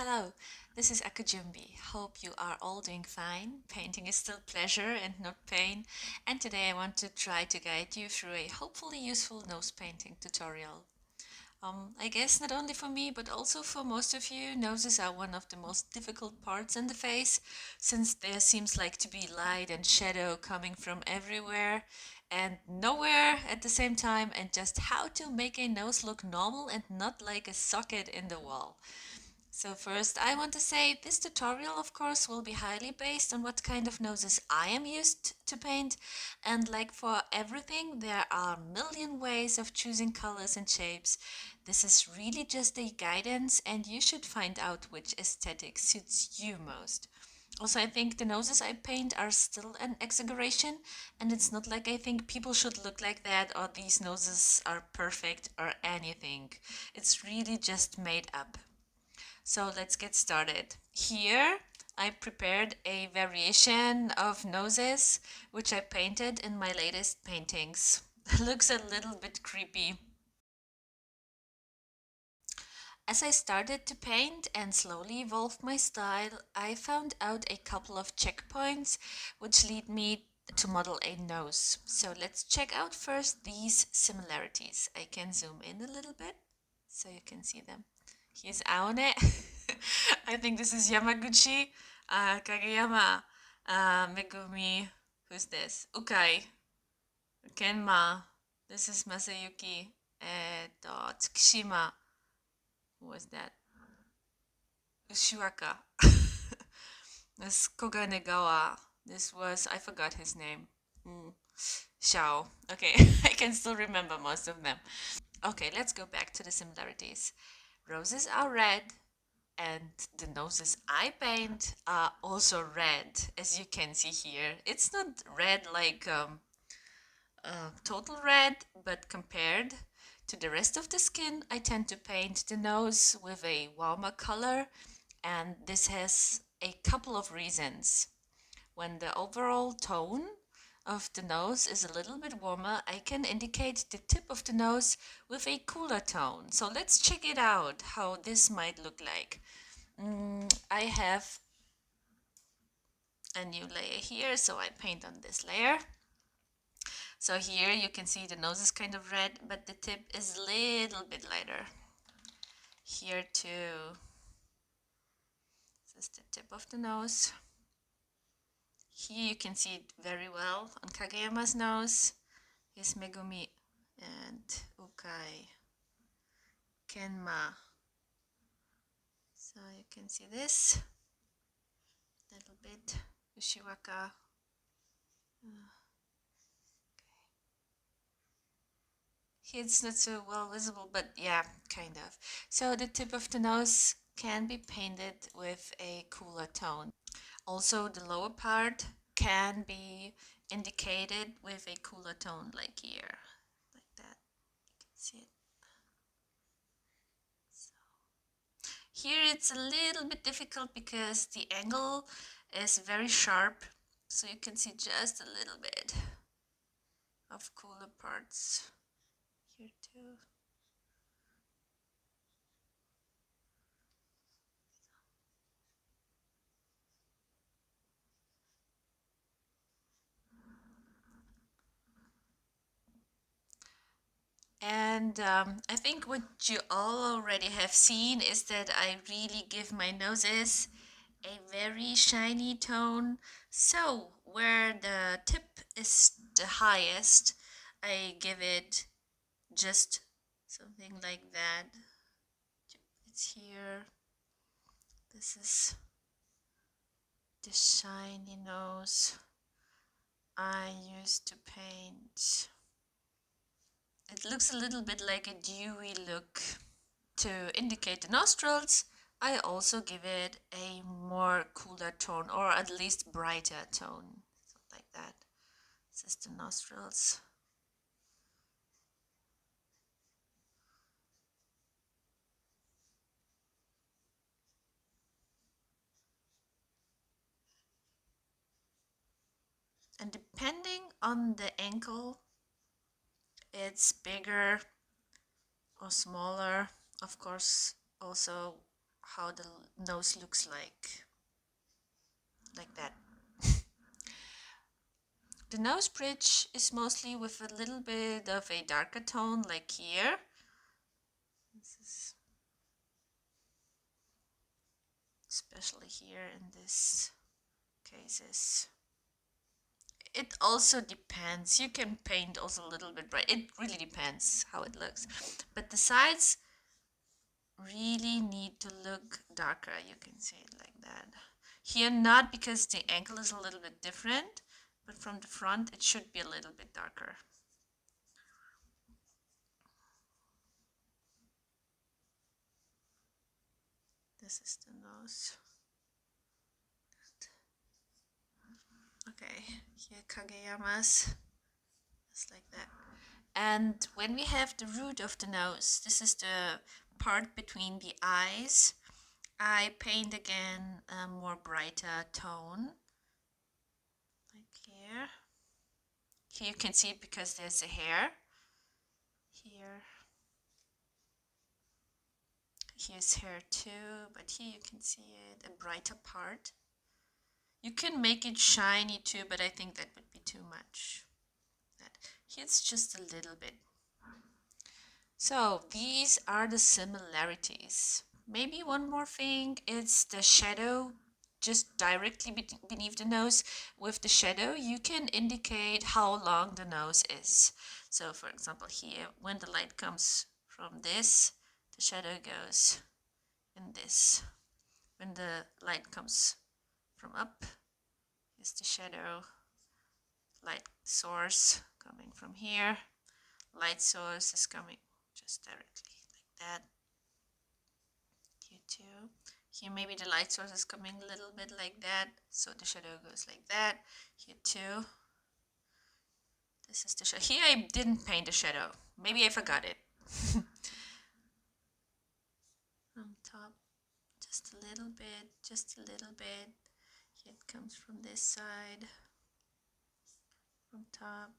Hello, this is Akujumbi. Hope you are all doing fine. Painting is still pleasure and not pain. And today I want to try to guide you through a hopefully useful nose painting tutorial. I guess not only for me, but also for most of you, noses are one of the most difficult parts in the face, since there seems like to be light and shadow coming from everywhere and nowhere at the same time, and just how to make a nose look normal and not like a socket in the wall. So first, I want to say this tutorial, of course, will be highly based on what kind of noses I am used to paint. And like for everything, there are a million ways of choosing colors and shapes. This is really just a guidance, and you should find out which aesthetic suits you most. Also, I think the noses I paint are still an exaggeration, and it's not like I think people should look like that or these noses are perfect or anything. It's really just made up. So let's get started. Here I prepared a variation of noses, which I painted in my latest paintings. Looks a little bit creepy. As I started to paint and slowly evolved my style, I found out a couple of checkpoints which lead me to model a nose. So let's check out first these similarities. I can zoom in a little bit so you can see them. Here's Aone. I think this is Yamaguchi, Kageyama, Megumi. Who's this? Ukai, Kenma. This is Masayuki. Tsukishima. Who was that? Ushiwaka. This Koganegawa. This was, I forgot his name. Mm. Xiao. Okay, I can still remember most of them. Okay, let's go back to the similarities. Roses are red, and the noses I paint are also red, as you can see here. It's not red like total red, but compared to the rest of the skin, I tend to paint the nose with a warmer color, and this has a couple of reasons. When the overall tone of the nose is a little bit warmer, I can indicate the tip of the nose with a cooler tone. So let's check it out, how this might look like. I have a new layer here, so I paint on this layer. So here you can see the nose is kind of red, but the tip is a little bit lighter. Here too. This is the tip of the nose. Here you can see it very well on Kageyama's nose. Here's Megumi and Ukai, Kenma. So you can see this a little bit. Ushiwaka. Here it's not so well visible, but yeah, kind of. So the tip of the nose can be painted with a cooler tone. Also, the lower part can be indicated with a cooler tone, like here, like that. You can see it. So here it's a little bit difficult because the angle is very sharp, so you can see just a little bit of cooler parts here too. And I think what you all already have seen is that I really give my noses a very shiny tone. So where the tip is the highest, I give it just something like that. It's here. This is the shiny nose I used to paint. It looks a little bit like a dewy look. To indicate the nostrils, I also give it a more cooler tone, or at least brighter tone, something like that. This is the nostrils. And depending on the ankle, it's bigger or smaller. Of course, also how the nose looks like that. The nose bridge is mostly with a little bit of a darker tone, like here. This is especially here in this cases. It also depends. You can paint also a little bit bright. It really depends how it looks. But the sides really need to look darker. You can see it like that. Here not, because the angle is a little bit different, but from the front it should be a little bit darker. This is the nose. Okay, here Kageyama's. Just like that. And when we have the root of the nose, this is the part between the eyes, I paint again a more brighter tone, like here. Here you can see it because there's a hair. Here's hair too, but here you can see it, a brighter part. You can make it shiny too, but I think that would be too much. Here's just a little bit. So these are the similarities. Maybe one more thing is the shadow just directly beneath the nose. With the shadow, you can indicate how long the nose is. So for example, here, when the light comes from this, the shadow goes in this. When the light comes from up, is the shadow. Light source coming from here. Light source is coming just directly like that. Here too. Here maybe the light source is coming a little bit like that, so the shadow goes like that. Here too. This is the shadow. Here I didn't paint the shadow. Maybe I forgot it. On top, just a little bit, just a little bit. Here it comes from this side, from top.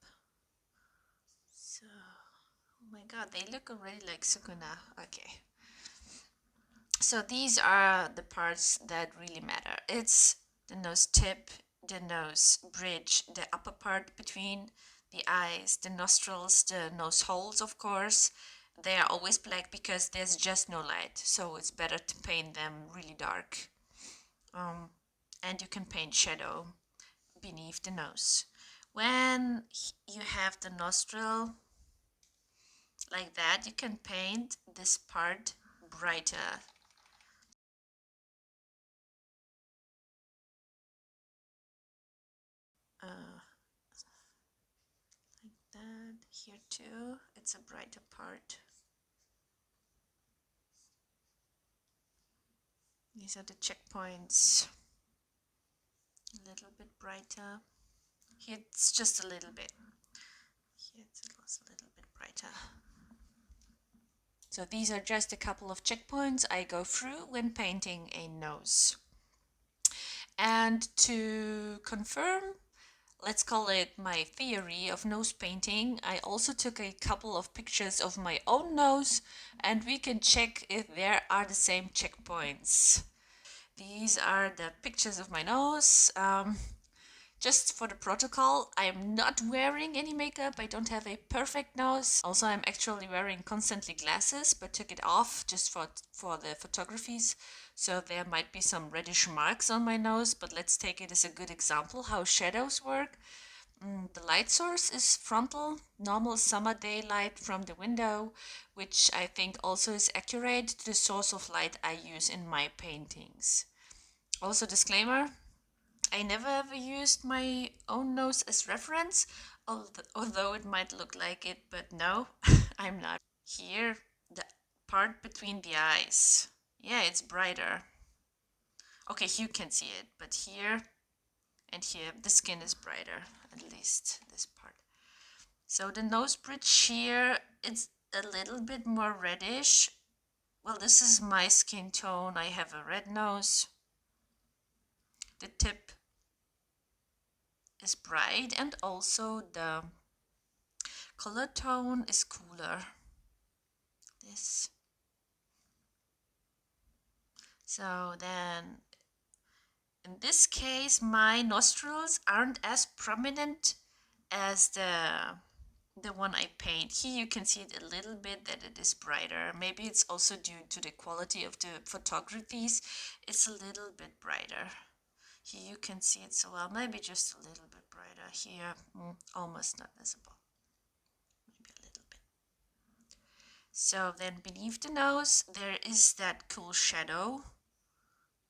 So, oh my god, they look already like Sukuna. Okay. So these are the parts that really matter. It's the nose tip, the nose bridge, the upper part between the eyes, the nostrils, the nose holes, of course. They are always black because there's just no light, so it's better to paint them really dark. And you can paint shadow beneath the nose. When you have the nostril like that, you can paint this part brighter. Like that. Here too, it's a brighter part. These are the checkpoints. A little bit brighter. Here it's just a little bit. Here it's a little bit brighter. So these are just a couple of checkpoints I go through when painting a nose. And to confirm, let's call it my theory of nose painting, I also took a couple of pictures of my own nose, and we can check if there are the same checkpoints. These are the pictures of my nose. Just for the protocol, I am not wearing any makeup. I don't have a perfect nose. Also, I'm actually wearing constantly glasses, but took it off just for the photographies. So there might be some reddish marks on my nose, but let's take it as a good example how shadows work. The light source is frontal, normal summer daylight from the window, which I think also is accurate to the source of light I use in my paintings. Also, disclaimer, I never ever used my own nose as reference, although it might look like it, but no, I'm not. Here, the part between the eyes. Yeah, it's brighter. Okay, you can see it, but here and here, the skin is brighter, at least this part. So the nose bridge here, it's a little bit more reddish. Well, this is my skin tone. I have a red nose. The tip is bright, and also the color tone is cooler. This. So then in this case, my nostrils aren't as prominent as the one I paint. Here you can see it a little bit that it is brighter. Maybe it's also due to the quality of the photographies. It's a little bit brighter. Here you can see it so well, maybe just a little bit brighter. Here, almost not visible, maybe a little bit. So then beneath the nose, there is that cool shadow,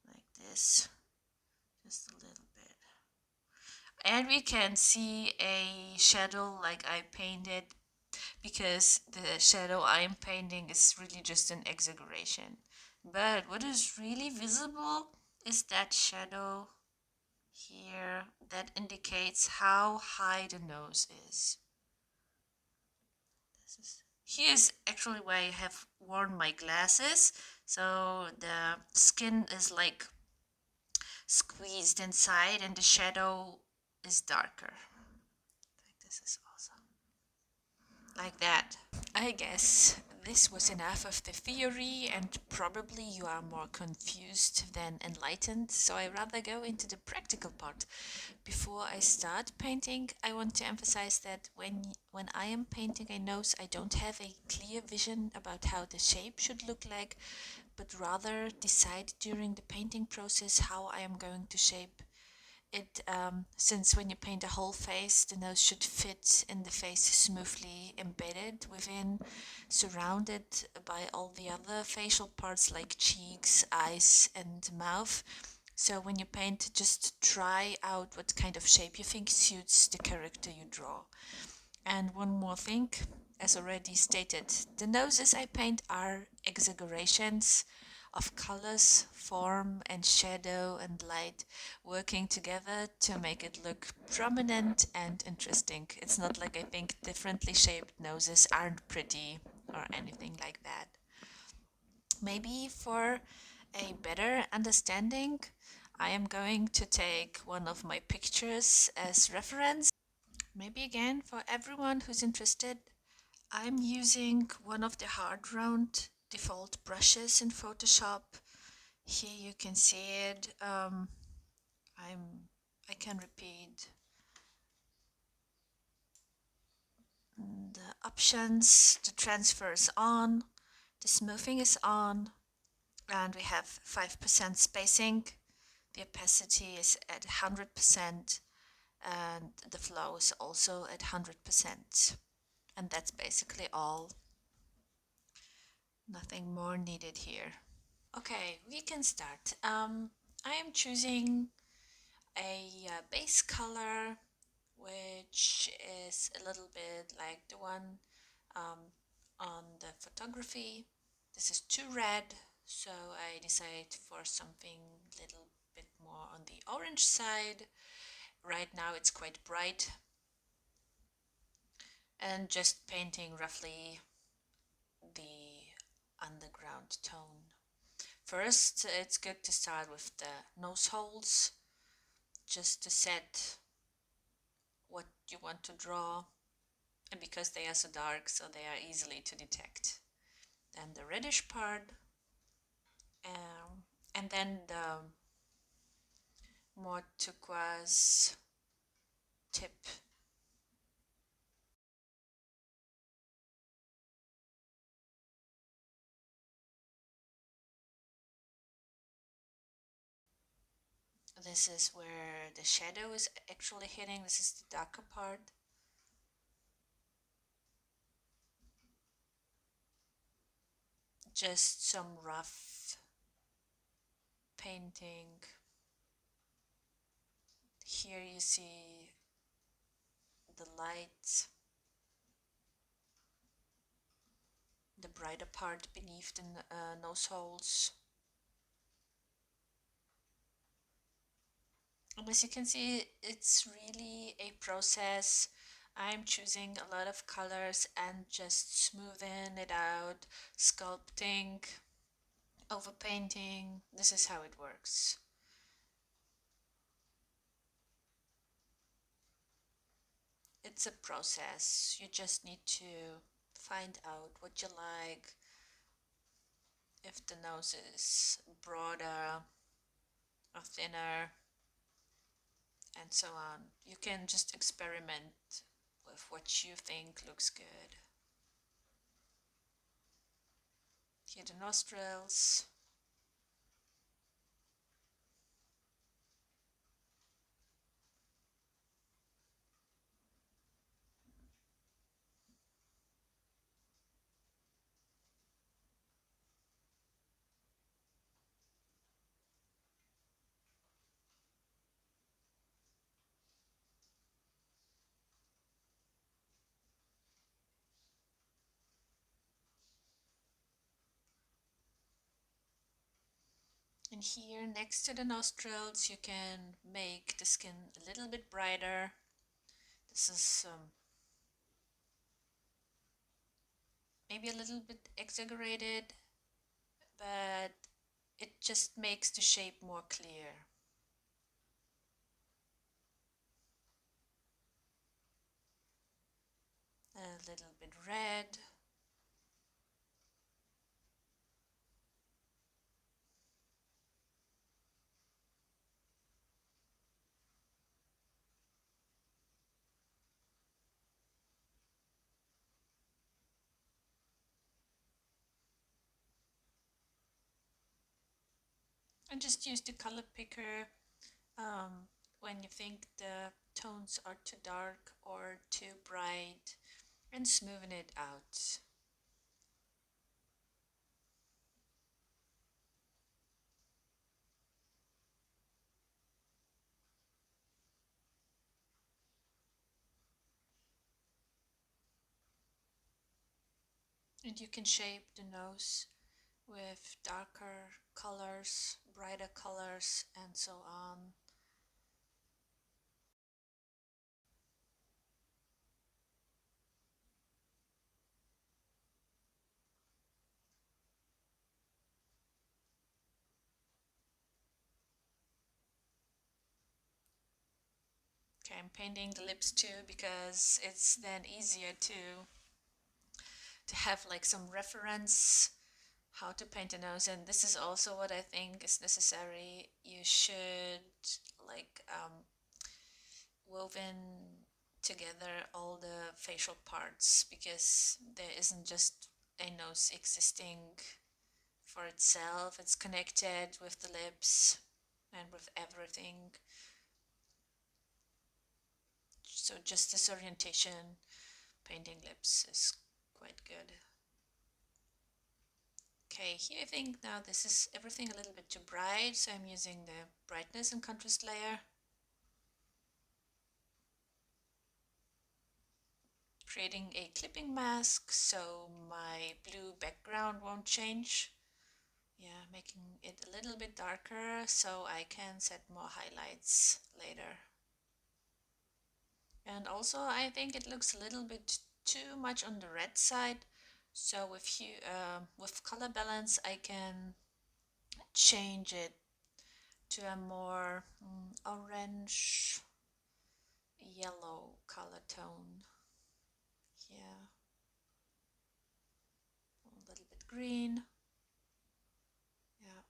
like this, just a little bit. And we can see a shadow like I painted because the shadow I am painting is really just an exaggeration. But what is really visible is that shadow here that indicates how high the nose is. Here's actually where I have worn my glasses, so the skin is like squeezed inside and the shadow is darker. Like this is awesome. Like that. I guess this was enough of the theory, and probably you are more confused than enlightened, so I rather go into the practical part. Before I start painting, I want to emphasize that when I am painting a nose, I don't have a clear vision about how the shape should look like, but rather decide during the painting process how I am going to shape it, since when you paint a whole face, the nose should fit in the face smoothly embedded within, surrounded by all the other facial parts like cheeks, eyes, and mouth. So when you paint, just try out what kind of shape you think suits the character you draw. And one more thing, as already stated, the noses I paint are exaggerations of colors, form, and shadow and light working together to make it look prominent and interesting. It's not like I think differently shaped noses aren't pretty or anything like that. Maybe for a better understanding, I am going to take one of my pictures as reference. Maybe again, for everyone who's interested, I'm using one of the hard round default brushes in Photoshop. Here you can see it. I can repeat the options. The transfer is on, the smoothing is on, and we have 5% spacing. The opacity is at 100%, and the flow is also at 100%. And that's basically all. Nothing more needed here. Okay, we can start. I am choosing a base color which is a little bit like the one um, on the photography. This is too red, so I decided for something a little bit more on the orange side. Right now it's quite bright, and just painting roughly the underground tone. First, it's good to start with the nose holes, just to set what you want to draw, and because they are so dark, so they are easily to detect. Then the reddish part, and then the more turquoise tip. This is where the shadow is actually hitting. This is the darker part. Just some rough painting. Here you see the light, the brighter part beneath the nose holes. And as you can see, it's really a process. I'm choosing a lot of colors and just smoothing it out, sculpting, overpainting. This is how it works. It's a process. You just need to find out what you like, if the nose is broader or thinner, and so on. You can just experiment with what you think looks good. Here the nostrils. And here next to the nostrils, you can make the skin a little bit brighter. This is maybe a little bit exaggerated, but it just makes the shape more clear. A little bit red. And just use the color picker when you think the tones are too dark or too bright, and smoothen it out. And you can shape the nose with darker colors, brighter colors, and so on. Okay, I'm painting the lips too because it's then easier to have like some reference how to paint a nose, and this is also what I think is necessary. You should like woven together all the facial parts, because there isn't just a nose existing for itself. It's connected with the lips and with everything. So just this orientation, painting lips, is quite good. Okay, here I think now this is everything a little bit too bright, so I'm using the brightness and contrast layer, creating a clipping mask so my blue background won't change. Yeah, making it a little bit darker so I can set more highlights later. And also I think it looks a little bit too much on the red side, so with color balance I can change it to a more orange yellow color tone. Yeah, a little bit green. Yeah,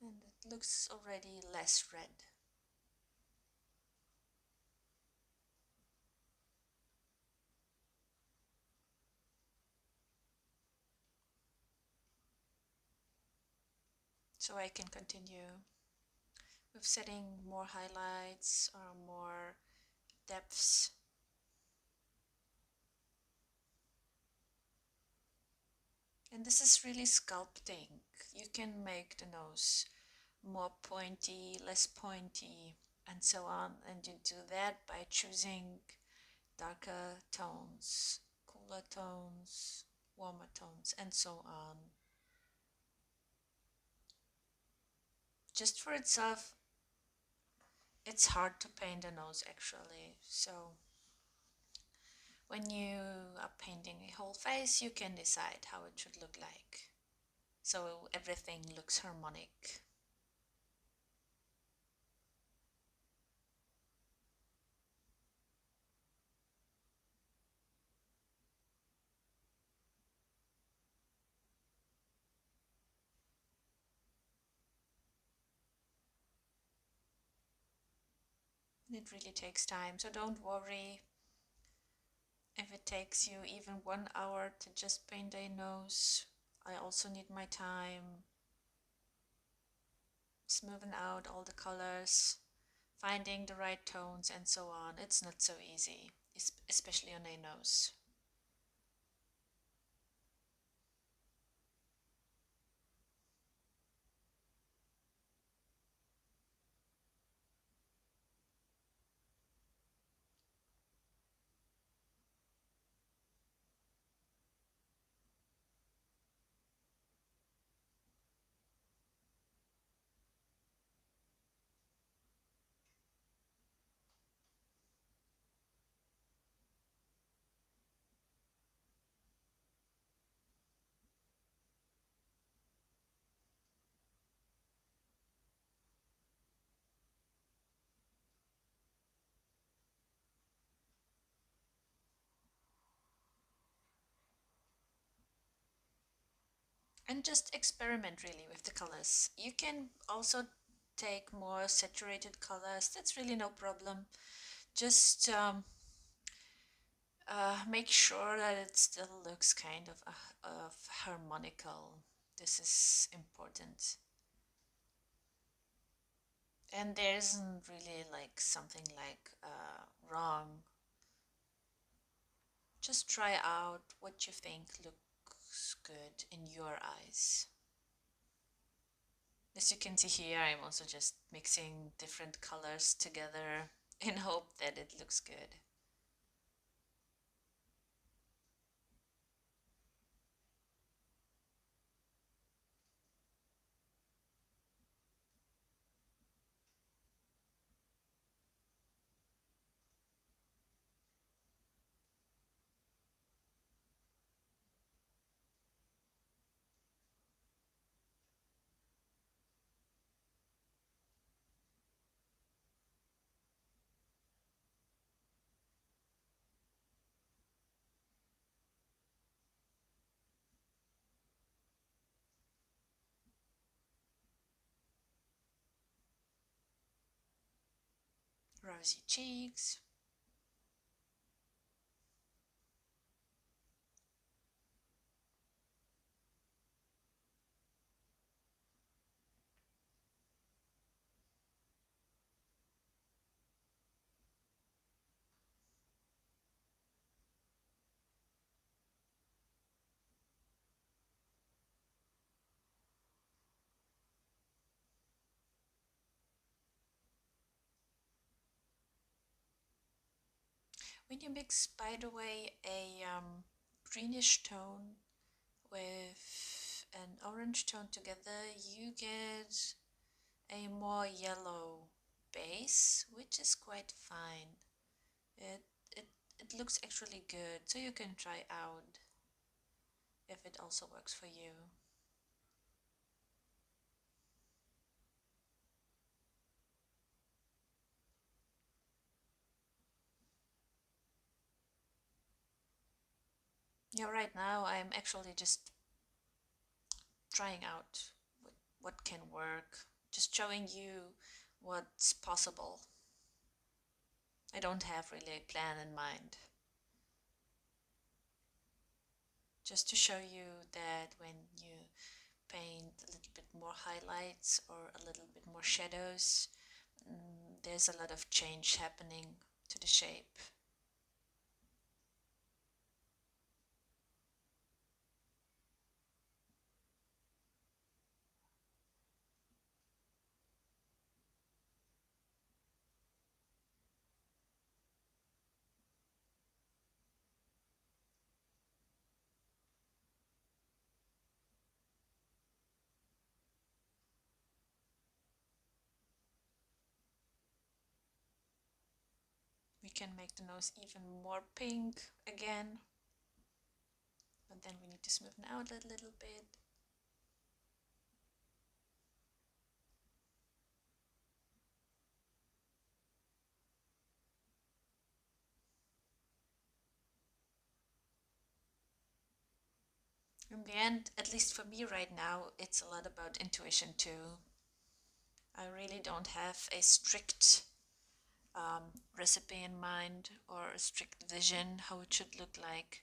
and it looks already less red. So I can continue with setting more highlights or more depths. And this is really sculpting. You can make the nose more pointy, less pointy, and so on. And you do that by choosing darker tones, cooler tones, warmer tones, and so on. Just for itself, it's hard to paint a nose actually. So when you are painting a whole face, you can decide how it should look like. So everything looks harmonic. It really takes time, so don't worry if it takes you even 1 hour to just paint a nose. I also need my time smoothing out all the colors, finding the right tones, and so on. It's not so easy, especially on a nose. And just experiment really with the colors. You can also take more saturated colors, that's really no problem. Just make sure that it still looks kind of harmonical. This is important. And there isn't really like something like wrong. Just try out what you think looks good in your eyes. As you can see here, I'm also just mixing different colors together in hope that it looks good. Rosy cheeks. When you mix, by the way, a greenish tone with an orange tone together, you get a more yellow base, which is quite fine. It it it looks actually good, so you can try out if it also works for you. Yeah, right now I'm actually just trying out what can work, just showing you what's possible. I don't have really a plan in mind. Just to show you that when you paint a little bit more highlights or a little bit more shadows, there's a lot of change happening to the shape. We can make the nose even more pink again, but then we need to smoothen out a little bit. In the end, at least for me right now, it's a lot about intuition too. I really don't have a strict recipe in mind or a strict vision how it should look like?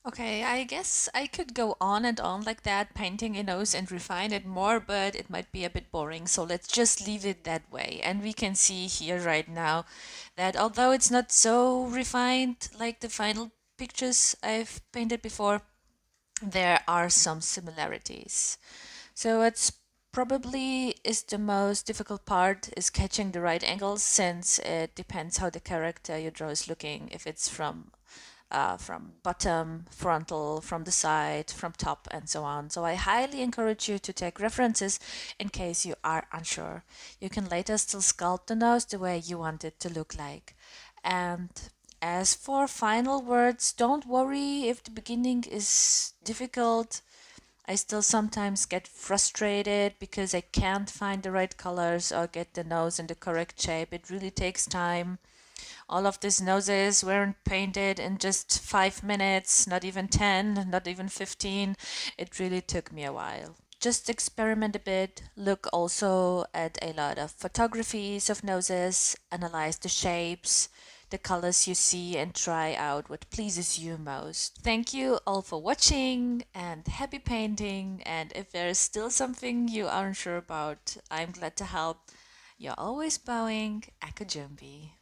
Okay, I guess I could go on and on like that, painting a nose and refine it more, but it might be a bit boring. So let's just leave it that way. And we can see here right now that although it's not so refined like the final pictures I've painted before, there are some similarities. So it's probably is the most difficult part is catching the right angles since it depends how the character you draw is looking, if it's from bottom, frontal, from the side, from top, and so on. So I highly encourage you to take references in case you are unsure. You can later still sculpt the nose the way you want it to look like. And as for final words, don't worry if the beginning is difficult. I still sometimes get frustrated because I can't find the right colors or get the nose in the correct shape. It really takes time. All of these noses weren't painted in just 5 minutes, not even 10, not even 15. It really took me a while. Just experiment a bit, look also at a lot of photographies of noses, analyze the shapes, the colors you see, and try out what pleases you most. Thank you all for watching and happy painting. And if there is still something you aren't sure about, I'm glad to help. You're always bowing, Akajumbi.